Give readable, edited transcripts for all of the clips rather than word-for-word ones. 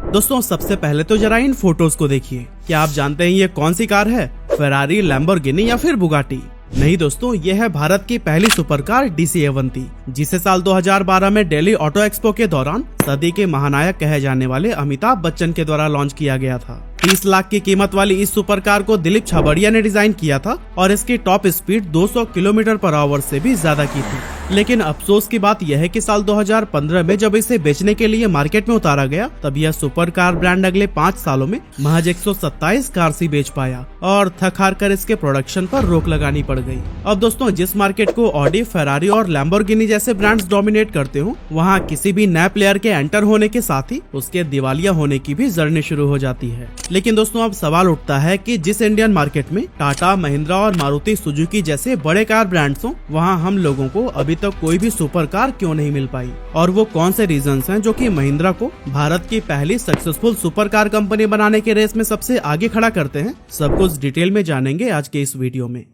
दोस्तों सबसे पहले तो जरा इन फोटोज को देखिए। क्या आप जानते हैं ये कौन सी कार है? फेरारी, लैम्बोर्गिनी या फिर बुगाटी? नहीं दोस्तों, ये है भारत की पहली सुपर कार DC अवंती, जिसे साल 2012 में दिल्ली ऑटो एक्सपो के दौरान सदी के महानायक कहे जाने वाले अमिताभ बच्चन के द्वारा लॉन्च किया गया था। 30 लाख की कीमत वाली इस सुपर कार को दिलीप छाबड़िया ने डिजाइन किया था और इसकी top speed 200 kilometre per hour से भी ज्यादा की थी। लेकिन अफसोस की बात यह है कि साल 2015 में जब इसे बेचने के लिए मार्केट में उतारा गया, तब यह सुपर कार ब्रांड अगले 5 सालों में महज 127 कार ही बेच पाया और थक हार कर इसके प्रोडक्शन पर रोक लगानी पड़ गई। अब दोस्तों, जिस मार्केट को ऑडी, फेरारी और लैम्बोर्गिनी जैसे ब्रांड्स डोमिनेट करते हो, वहाँ किसी भी नए प्लेयर के एंटर होने के साथ ही उसके दिवालिया होने की भी जर्नी शुरू हो जाती है। लेकिन दोस्तों, अब सवाल उठता है कि जिस इंडियन मार्केट में टाटा, महिंद्रा और मारुति सुजुकी जैसे बड़े कार ब्रांड्स हो, वहाँ हम लोगों को अभी तक कोई भी सुपर कार क्यों नहीं मिल पाई, और वो कौन से रीजंस हैं जो कि महिंद्रा को भारत की पहली सक्सेसफुल सुपर कार कंपनी बनाने के रेस में सबसे आगे खड़ा करते हैं। सब कुछ डिटेल में जानेंगे आज के इस वीडियो में।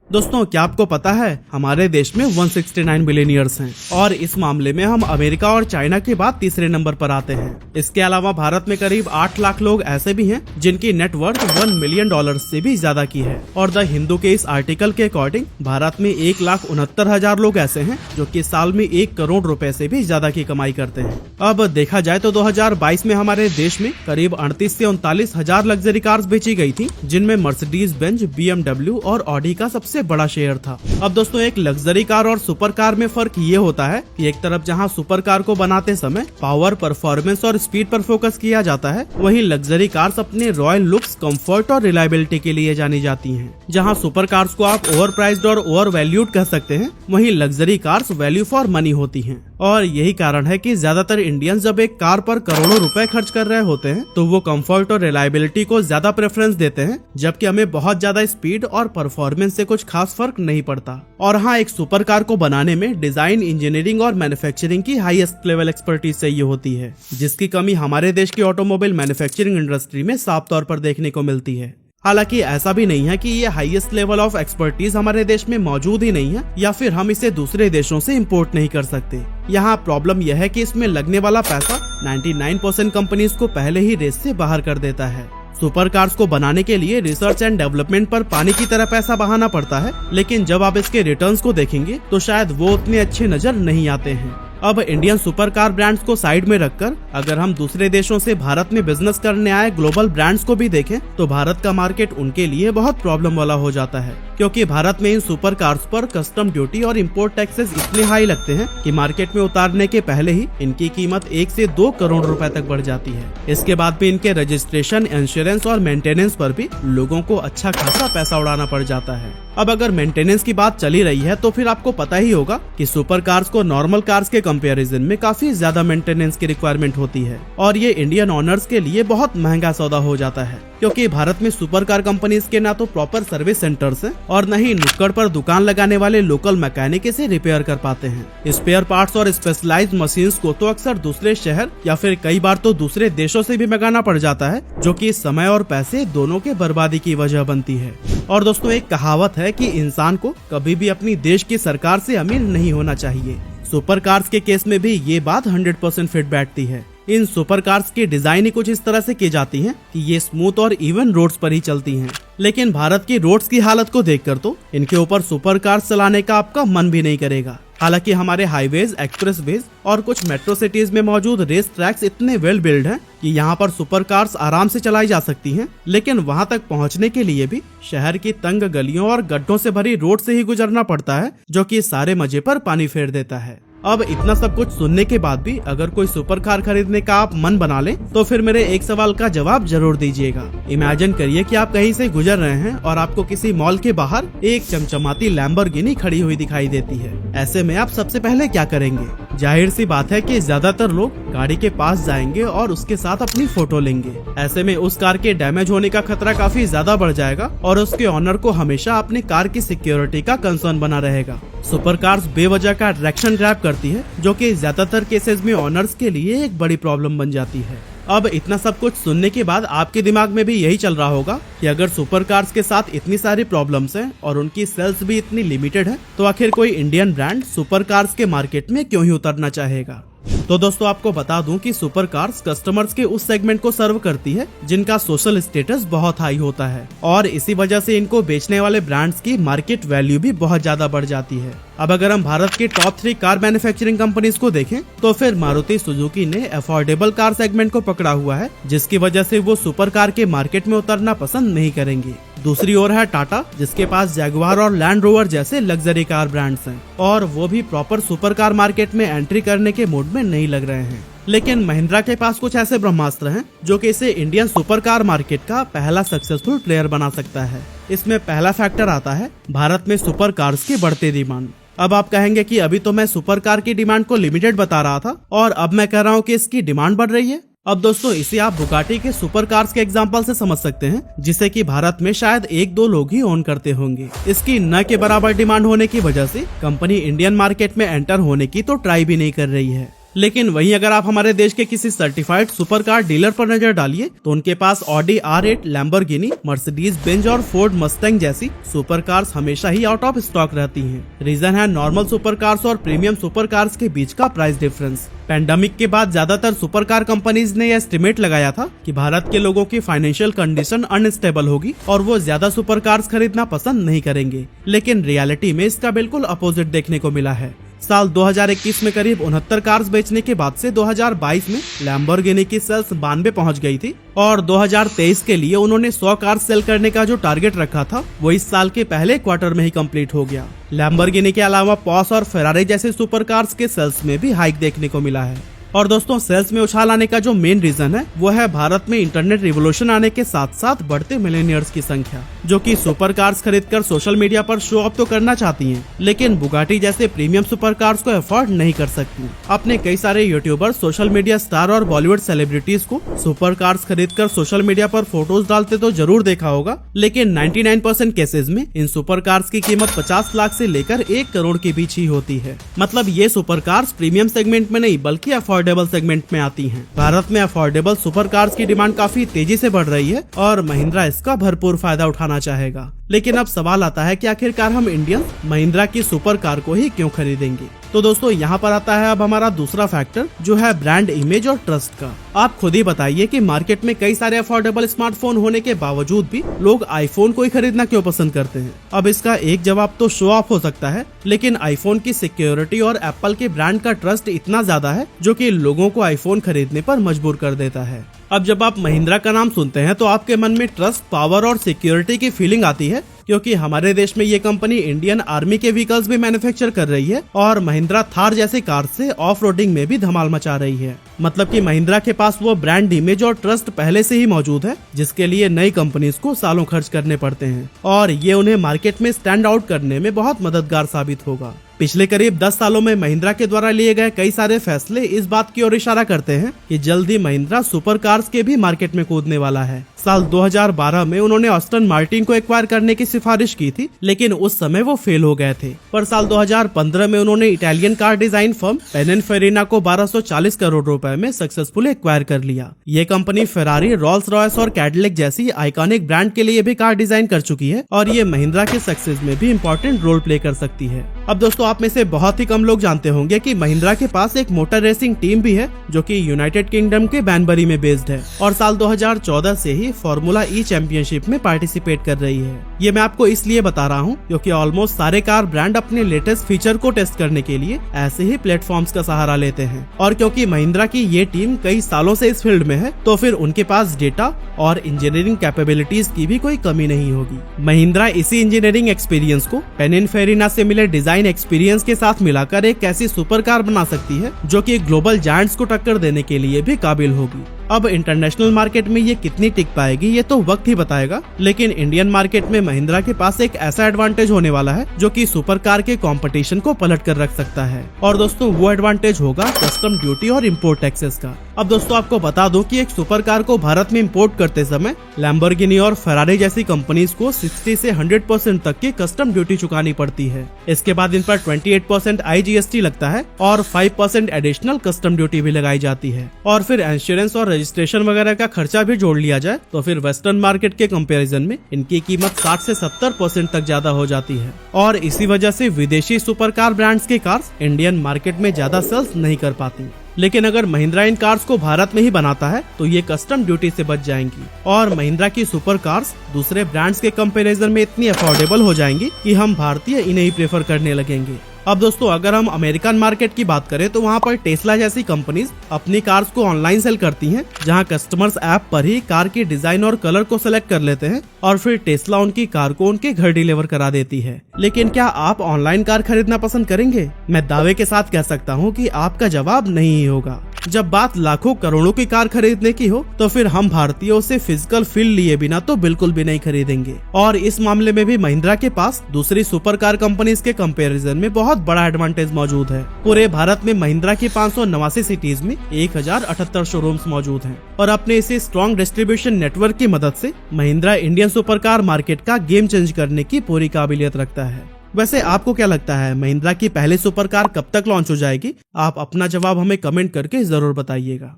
दोस्तों, क्या आपको पता है हमारे देश में 169 बिलियनियर्स हैं और इस मामले में हम अमेरिका और चाइना के बाद तीसरे नंबर पर आते हैं। इसके अलावा भारत में करीब 8 लाख लोग ऐसे भी हैं जिनकी नेटवर्थ $1 मिलियन से भी ज्यादा की है। और द हिंदू के इस आर्टिकल के अकॉर्डिंग भारत में 1,69,000 लोग ऐसे हैं जो कि साल में 1 करोड़ रुपए से भी ज्यादा की कमाई करते हैं। अब देखा जाए तो 2022 में हमारे देश में करीब 38 से 39 हजार लग्जरी कार्स बेची गई थी, जिनमें मर्सिडीज बेंज, BMW और ऑडी का सबसे बड़ा शेयर था। अब दोस्तों, एक लग्जरी कार और सुपर कार में फर्क ये होता है कि एक तरफ जहां सुपर कार को बनाते समय पावर, परफॉर्मेंस और स्पीड पर फोकस किया जाता है, वहीं लग्जरी कार्स अपने रॉयल लुक्स, कंफर्ट और रिलायबिलिटी के लिए जानी जाती हैं। जहां सुपर कार्स को आप ओवर प्राइस्ड और ओवर वैल्यूड कह सकते हैं, वहीं luxury cars value for money होती हैं। और यही कारण है कि ज्यादातर इंडियंस जब एक कार पर करोड़ों रुपए खर्च कर रहे होते हैं तो वो कंफर्ट और रिलायबिलिटी को ज्यादा प्रेफरेंस देते हैं, जबकि हमें बहुत ज्यादा स्पीड और परफॉर्मेंस से कुछ खास फर्क नहीं पड़ता। और हाँ, एक सुपर कार को बनाने में डिजाइन, इंजीनियरिंग और मैन्युफैक्चरिंग की हाईएस्ट लेवल एक्सपर्टीज चाहिए होती है, जिसकी कमी हमारे देश की ऑटोमोबाइल मैन्युफैक्चरिंग इंडस्ट्री में साफ तौर पर देखने को मिलती है। हालांकि ऐसा भी नहीं है कि ये हाईएस्ट लेवल ऑफ एक्सपर्टीज हमारे देश में मौजूद ही नहीं है या फिर हम इसे दूसरे देशों से इंपोर्ट नहीं कर सकते। यहाँ प्रॉब्लम यह है कि इसमें लगने वाला पैसा 99% कंपनीज को पहले ही रेस से बाहर कर देता है। सुपर कार्स को बनाने के लिए रिसर्च एंड डेवलपमेंट पर पानी की तरह पैसा बहाना पड़ता है, लेकिन जब आप इसके रिटर्न्स को देखेंगे तो शायद वो उतने अच्छे नजर नहीं आते हैं। अब इंडियन सुपर कार ब्रांड्स को साइड में रखकर अगर हम दूसरे देशों से भारत में बिजनेस करने आए ग्लोबल ब्रांड्स को भी देखें, तो भारत का मार्केट उनके लिए बहुत प्रॉब्लम वाला हो जाता है, क्योंकि भारत में इन सुपर कार्स पर कस्टम ड्यूटी और इम्पोर्ट टैक्सेस इतने हाई लगते हैं कि मार्केट में उतारने के पहले ही इनकी कीमत 1 से 2 करोड़ रुपए तक बढ़ जाती है। इसके बाद भी इनके रजिस्ट्रेशन, इंश्योरेंस और मेंटेनेंस पर भी लोगों को अच्छा खासा पैसा उड़ाना पड़ जाता है। अब अगर मेंटेनेंस की बात चली रही है तो फिर आपको पता ही होगा कि सुपर कार्स को नॉर्मल कार्स के कंपैरिजन में काफी ज्यादा मेंटेनेंस की रिक्वायरमेंट होती है और ये इंडियन ओनर्स के लिए बहुत महंगा सौदा हो जाता है, क्योंकि भारत में सुपर कार कंपनीज के ना तो प्रॉपर सर्विस सेंटर्स हैं और न ही नुक्कड़ पर दुकान लगाने वाले लोकल मैकेनिक इसे रिपेयर कर पाते हैं। स्पेयर पार्ट्स और स्पेशलाइज्ड मशीन्स को तो अक्सर दूसरे शहर या फिर कई बार तो दूसरे देशों से भी मंगाना पड़ जाता है, जो कि समय और पैसे दोनों के बर्बादी की वजह बनती है। और दोस्तों, एक कहावत है कि इंसान को कभी भी अपनी देश की सरकार से अमीर नहीं होना चाहिए। सुपर कार्स के केस में भी ये बात 100% फिट बैठती है। इन सुपर कार्स की डिजाइन ही कुछ इस तरह से की जाती है कि ये स्मूथ और इवन रोड्स पर ही चलती हैं। लेकिन भारत की रोड्स की हालत को देखकर तो इनके ऊपर सुपर कार्स चलाने का आपका मन भी नहीं करेगा। हालांकि हमारे हाईवेज, एक्सप्रेसवेज और कुछ मेट्रो सिटीज में मौजूद रेस ट्रैक्स इतने वेल बिल्ड हैं कि यहाँ पर सुपर कार्स आराम से चलाई जा सकती हैं, लेकिन वहाँ तक पहुँचने के लिए भी शहर की तंग गलियों और गड्ढों से भरी रोड से ही गुजरना पड़ता है, जो कि सारे मजे पर पानी फेर देता है। अब इतना सब कुछ सुनने के बाद भी अगर कोई सुपर कार खरीदने का आप मन बना लें, तो फिर मेरे एक सवाल का जवाब जरूर दीजिएगा। इमेजिन करिए कि आप कहीं से गुजर रहे हैं और आपको किसी मॉल के बाहर एक चमचमाती लैम्बोर्गिनी खड़ी हुई दिखाई देती है। ऐसे में आप सबसे पहले क्या करेंगे? जाहिर सी बात है कि ज्यादातर लोग गाड़ी के पास जाएंगे और उसके साथ अपनी फोटो लेंगे। ऐसे में उस कार के डैमेज होने का खतरा काफी ज्यादा बढ़ जाएगा और उसके ऑनर को हमेशा अपनी कार की सिक्योरिटी का कंसर्न बना रहेगा। सुपर कार्स बेवजह का अट्रैक्शन ग्रैब करती है, जो कि ज्यादातर केसेस में ऑनर्स के लिए एक बड़ी प्रॉब्लम बन जाती है। अब इतना सब कुछ सुनने के बाद आपके दिमाग में भी यही चल रहा होगा कि अगर सुपर कार्स के साथ इतनी सारी प्रॉब्लम्स हैं और उनकी सेल्स भी इतनी लिमिटेड है, तो आखिर कोई इंडियन ब्रांड सुपर कार्स के मार्केट में क्यों ही उतरना चाहेगा। तो दोस्तों आपको बता दूं कि सुपर कार्स कस्टमर्स के उस सेगमेंट को सर्व करती है जिनका सोशल स्टेटस बहुत हाई होता है, और इसी वजह से इनको बेचने वाले ब्रांड्स की मार्केट वैल्यू भी बहुत ज्यादा बढ़ जाती है। अब अगर हम भारत की टॉप 3 कार मैन्युफैक्चरिंग कंपनीज को देखें तो फिर मारुति सुजुकी ने अफोर्डेबल कार सेगमेंट को पकड़ा हुआ है, जिसकी वजह से वो सुपर कार के मार्केट में उतरना पसंद नहीं करेंगे। दूसरी ओर है टाटा, जिसके पास जैगुआर और लैंड रोवर जैसे लग्जरी कार ब्रांड्स हैं, और वो भी प्रॉपर सुपर कार मार्केट में एंट्री करने के मूड में नहीं लग रहे हैं। लेकिन महिंद्रा के पास कुछ ऐसे ब्रह्मास्त्र हैं जो कि इसे इंडियन सुपर कार मार्केट का पहला सक्सेसफुल प्लेयर बना सकता है। इसमें पहला फैक्टर आता है भारत में सुपर कार्स की बढ़ती डिमांड। अब आप कहेंगे कि अभी तो मैं सुपर कार की डिमांड को लिमिटेड बता रहा था और अब मैं कह रहा हूँ कि इसकी डिमांड बढ़ रही है। अब दोस्तों इसे आप बुगाटी के सुपर कार्स के एग्जांपल से समझ सकते हैं, जिसे कि भारत में शायद 1-2 लोग ही ओन करते होंगे। इसकी न के बराबर डिमांड होने की वजह से कंपनी इंडियन मार्केट में एंटर होने की तो ट्राई भी नहीं कर रही है। लेकिन वहीं अगर आप हमारे देश के किसी सर्टिफाइड सुपर कार डीलर पर नजर डालिए तो उनके पास Audi R8, Lamborghini, Mercedes Benz और फोर्ड मस्टैंग जैसी सुपर कार्स हमेशा ही आउट ऑफ स्टॉक रहती हैं। रीजन है नॉर्मल सुपर कार्स और प्रीमियम सुपर कार्स के बीच का प्राइस डिफरेंस। पैंडेमिक के बाद ज्यादातर सुपर कार कंपनीज ने यह एस्टिमेट लगाया था कि भारत के लोगों की फाइनेंशियल कंडीशन अनस्टेबल होगी और वो ज्यादा सुपर कार्स खरीदना पसंद नहीं करेंगे, लेकिन रियलिटी में इसका बिल्कुल अपोजिट देखने को मिला है। साल 2021 में करीब 69 कार्स बेचने के बाद से 2022 में लैम्बोर्गिनी की सेल्स 92 पहुंच गई थी, और 2023 के लिए उन्होंने 100 कार्स सेल करने का जो टारगेट रखा था वो इस साल के पहले क्वार्टर में ही कंप्लीट हो गया। लैम्बोर्गिनी के अलावा पॉर्श और फेरारी जैसे सुपर कार्स के सेल्स में भी हाइक देखने को मिला है। और दोस्तों सेल्स में उछाल आने का जो मेन रीजन है वो है भारत में इंटरनेट रिवोल्यूशन आने के साथ साथ बढ़ते मिलेनियर्स की संख्या, जो कि सुपर कार्स खरीदकर सोशल मीडिया पर शो ऑफ तो करना चाहती हैं, लेकिन बुगाटी जैसे प्रीमियम सुपर कार्स को अफोर्ड नहीं कर सकती। आपने कई सारे यूट्यूबर, सोशल मीडिया स्टार और बॉलीवुड सेलिब्रिटीज को सुपर कार्स खरीदकर सोशल मीडिया पर फोटोज डालते तो जरूर देखा होगा, लेकिन 99% केसेज में इन सुपर कार्स की कीमत 50 लाख से लेकर 1 करोड़ के बीच ही होती है। मतलब ये सुपर कार्स प्रीमियम सेगमेंट में नहीं बल्कि अफोर्डेबल सेगमेंट में आती हैं। भारत में अफोर्डेबल सुपर कार्स की डिमांड काफी तेजी से बढ़ रही है और महिंद्रा इसका भरपूर फायदा उठाना चाहेगा। लेकिन अब सवाल आता है कि आखिरकार हम इंडियन महिंद्रा की सुपर कार को ही क्यों खरीदेंगे। तो दोस्तों यहाँ पर आता है अब हमारा दूसरा फैक्टर, जो है ब्रांड इमेज और ट्रस्ट का। आप खुद ही बताइए कि मार्केट में कई सारे अफोर्डेबल स्मार्टफोन होने के बावजूद भी लोग आईफोन को ही खरीदना क्यों पसंद करते हैं। अब इसका एक जवाब तो शो ऑफ हो सकता है, लेकिन आईफोन की सिक्योरिटी और एप्पल के ब्रांड का ट्रस्ट इतना ज्यादा है जो कि लोगों को आईफोन खरीदने पर मजबूर कर देता है। अब जब आप महिंद्रा का नाम सुनते हैं तो आपके मन में ट्रस्ट, पावर और सिक्योरिटी की फीलिंग आती है, क्योंकि हमारे देश में ये कंपनी इंडियन आर्मी के व्हीकल्स भी मैन्युफैक्चर कर रही है और महिंद्रा थार जैसे कार से ऑफ रोडिंग में भी धमाल मचा रही है। मतलब कि महिंद्रा के पास वो ब्रांड इमेज और ट्रस्ट पहले से ही मौजूद है, जिसके लिए नई कंपनीज को सालों खर्च करने पड़ते हैं, और ये उन्हें मार्केट में स्टैंड आउट करने में बहुत मददगार साबित होगा। पिछले करीब 10 सालों में महिंद्रा के द्वारा लिए गए कई सारे फैसले इस बात की ओर इशारा करते हैं कि जल्द ही महिंद्रा सुपर कार्स के भी मार्केट में कूदने वाला है। साल 2012 में उन्होंने ऑस्टन मार्टिन को एक्वायर करने की सिफारिश की थी, लेकिन उस समय वो फेल हो गए थे। पर साल 2015 में उन्होंने Italian car design firm Pininfarina को 1240 करोड़ रुपए में सक्सेसफुली एक्वायर कर लिया। ये कंपनी फेरारी, रोल्स रॉयस और कैडिलैक जैसी आइकॉनिक ब्रांड के लिए भी कार डिजाइन कर चुकी है और ये महिंद्रा के सक्सेस में भी इम्पोर्टेंट रोल प्ले कर सकती है। अब दोस्तों आप में से बहुत ही कम लोग जानते होंगे कि महिंद्रा के पास एक मोटर रेसिंग टीम भी है जो कि यूनाइटेड किंगडम के बैनबरी में बेस्ड है और साल 2014 से ही फॉर्मूला ई चैंपियनशिप में पार्टिसिपेट कर रही है। ये मैं आपको इसलिए बता रहा हूँ क्योंकि ऑलमोस्ट सारे कार ब्रांड अपने लेटेस्ट फीचर को टेस्ट करने के लिए ऐसे ही प्लेटफॉर्म्स का सहारा लेते हैं, और क्योंकि महिंद्रा की ये टीम कई सालों से इस फील्ड में है तो फिर उनके पास डेटा और इंजीनियरिंग कैपेबिलिटीज की भी कोई कमी नहीं होगी। महिंद्रा इसी इंजीनियरिंग एक्सपीरियंस को पिनिनफेरिना से मिले डिजाइन एक्सपीरियंस के साथ मिलाकर एक ऐसी सुपर कार बना सकती है जो कि ग्लोबल जायंट्स को टक्कर देने के लिए भी काबिल होगी। अब इंटरनेशनल मार्केट में ये कितनी टिक पाएगी ये तो वक्त ही बताएगा, लेकिन इंडियन मार्केट में महिंद्रा के पास एक ऐसा एडवांटेज होने वाला है जो कि सुपर कार के कंपटीशन को पलट कर रख सकता है, और दोस्तों वो एडवांटेज होगा कस्टम ड्यूटी और इम्पोर्ट टैक्सेस का। अब दोस्तों आपको बता दूं कि एक सुपर कार को भारत में इम्पोर्ट करते समय लैम्बोर्गिनी और फेरारी जैसी कंपनीज को 60 से 100% तक की कस्टम ड्यूटी चुकानी पड़ती है। इसके बाद इन पर 28% IGST लगता है और 5% एडिशनल कस्टम ड्यूटी भी लगाई जाती है, और फिर इंश्योरेंस और रजिस्ट्रेशन वगैरह का खर्चा भी जोड़ लिया जाए तो फिर वेस्टर्न मार्केट के कंपैरिजन में इनकी कीमत 60 से 70% तक ज्यादा हो जाती है, और इसी वजह से विदेशी सुपर कार ब्रांड्स की कार्स इंडियन मार्केट में ज्यादा सेल्स नहीं कर पाती। लेकिन अगर महिंद्रा इन कार्स को भारत में ही बनाता है तो ये कस्टम ड्यूटी से बच जाएंगी और महिंद्रा की सुपर कार्स दूसरे ब्रांड्स के कंपैरिजन में इतनी अफोर्डेबल हो जाएंगी कि हम भारतीय इन्हें ही प्रेफर करने लगेंगे। अब दोस्तों अगर हम अमेरिकन मार्केट की बात करें तो वहाँ पर टेस्ला जैसी कंपनीज अपनी कार्स को ऑनलाइन सेल करती हैं, जहाँ कस्टमर्स ऐप पर ही कार की डिजाइन और कलर को सिलेक्ट कर लेते हैं और फिर टेस्ला उनकी कार को उनके घर डिलीवर करा देती है। लेकिन क्या आप ऑनलाइन कार खरीदना पसंद करेंगे? मैं दावे के साथ कह सकता हूँ कि आपका जवाब नहीं ही होगा। जब बात लाखों करोड़ों की कार खरीदने की हो तो फिर हम भारतीय उसे फिजिकल फील लिए बिना तो बिल्कुल भी नहीं खरीदेंगे। और इस मामले में भी महिंद्रा के पास दूसरी सुपर कार कंपनीज के कंपैरिजन में बहुत बड़ा एडवांटेज मौजूद है। पूरे भारत में महिंद्रा की 589 सिटीज में 1078 शोरूम्स मौजूद हैं और अपने इसी स्ट्रॉन्ग डिस्ट्रीब्यूशन नेटवर्क की मदद से Mahindra Indian super car market का गेम चेंज करने की पूरी काबिलियत रखता है। वैसे आपको क्या लगता है महिंद्रा की पहली सुपर कार कब तक लॉन्च हो जाएगी? आप अपना जवाब हमें कमेंट करके जरूर बताइएगा।